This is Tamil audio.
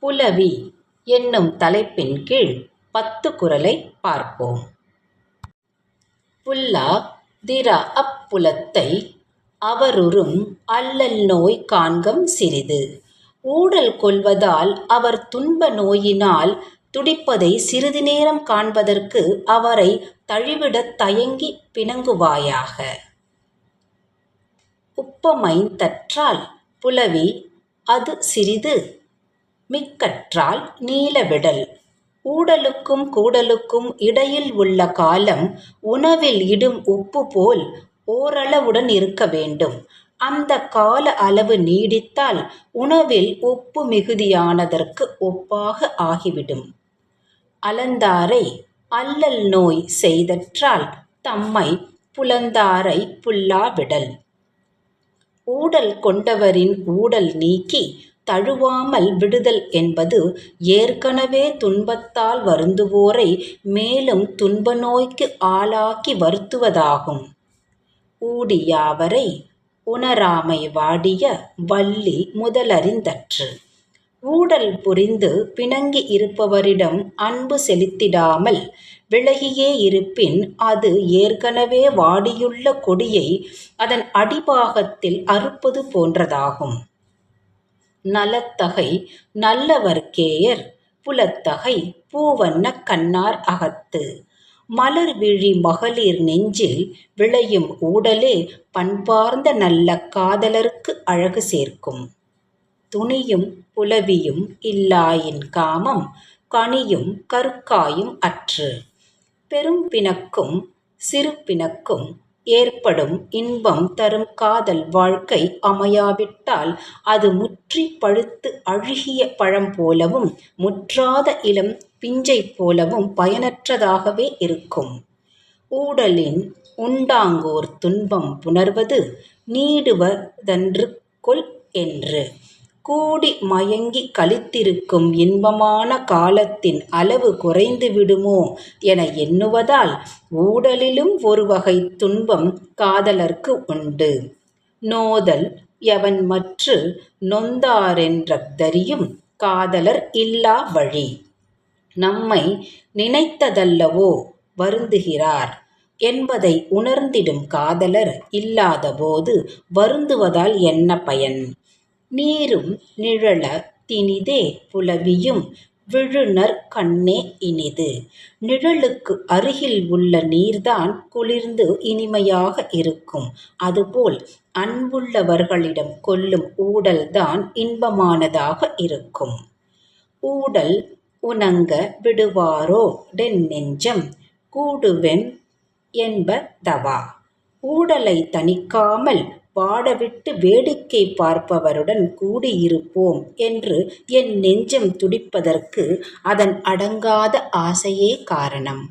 புலவி என்னும் தலைப்பின் கீழ் 10 குறளை பார்ப்போம். புல்லா திற அப்புலத்தை அவருறும் அல்லல் நோய் காண்கம் சிறிது. ஊடல் கொள்வதால் அவர் துன்ப நோயினால் துடிப்பதை சிறிது நேரம் காண்பதற்கு அவரை தழுவிடத் தயங்கிப் பிணங்குவாயாக. உப்பமைந் தற்றால் புலவி அது சிறிது மிக்கற்றால் நீளவிடல். ஊடலுக்கும் கூடலுக்கும் இடையில் உள்ள காலம் உணவில் இடும் உப்பு போல் ஓரளவுடன் இருக்க வேண்டும். அந்த கால அளவு நீடித்தால் உணவில் உப்பு மிகுதியானதற்கு ஒப்பாக ஆகிவிடும். அலந்தாரை அல்லல் நோய் செய்தற்றால் தம்மை புலந்தாரை புல்லா விடல். ஊடல் கொண்டவரின் ஊடல் நீக்கி தழுவாமல் விடுதல் என்பது ஏற்கனவே துன்பத்தால் வருந்துவோரை மேலும் துன்ப நோய்க்கு ஆளாக்கி வருத்துவதாகும். ஊடியாவரை உணராமை வாடிய வள்ளி முதலறிந்தற்று. ஊடல் புரிந்து பிணங்கி இருப்பவரிடம் அன்பு செலுத்திடாமல் விலகியே இருப்பின் அது ஏற்கனவே வாடியுள்ள கொடியை அதன் அடிபாகத்தில் அறுப்பது போன்றதாகும். நலத்தகை நல்லவர்க்கேயர் புலத்தகை பூவண்ண கண்ணார் அகத்து. மலர்விழி மகளிர் நெஞ்சில் விளையும் ஊடலே பண்பார்ந்த நல்ல காதலர்க்கு அழகு சேர்க்கும். துணியும் புலவியும் இல்லாயின் காமம் கனியும் கருக்காயும் அற்று. பெரும் பிணக்கும் சிறு பிணக்கும் ஏற்படும் இன்பம் தரும் காதல் வாழ்க்கை அமையாவிட்டால் அது முற்றி பழுத்து அழுகிய பழம் போலவும் முற்றாத இளம் பிஞ்சை போலவும் பயனற்றதாகவே இருக்கும். ஊடலின் உண்டாங்கோர் துன்பம் புணர்வது நீடுவதன்று கொல் என்று. கூடி மயங்கி களித்திருக்கும் இன்பமான காலத்தின் அளவு குறைந்து விடுமோ என எண்ணுவதால் ஊடலிலும் ஒருவகை துன்பம் காதலர்க்கு உண்டு. நோதல் எவன்மற்று நொந்தாரென்றதறியும் காதலர் இல்லா வழி. நம்மை நினைத்ததல்லவோ வருந்துகிறார் என்பதை உணர்ந்திடும் காதலர் இல்லாதபோது வருந்துவதால் என்ன பயன்? நீரும் நிழல தினிதே புலவியும் விழுநர் கண்ணே இனிது. நிழலுக்கு அருகில் உள்ள நீர்தான் குளிர்ந்து இனிமையாக இருக்கும். அதுபோல் அன்புள்ளவர்களிடம் கொள்ளும் ஊடல்தான் இன்பமானதாக இருக்கும். ஊடல் உணங்க விடுவாரோ டென்னெஞ்சம் கூடுவெம் என்பதவா. ஊடலை தணிக்காமல் வாடவிட்டு வேடிக்கை பார்ப்பவருடன் கூடியிருப்போம் என்று என் நெஞ்சம் துடிப்பதற்கு அதன் அடங்காத ஆசையே காரணம்.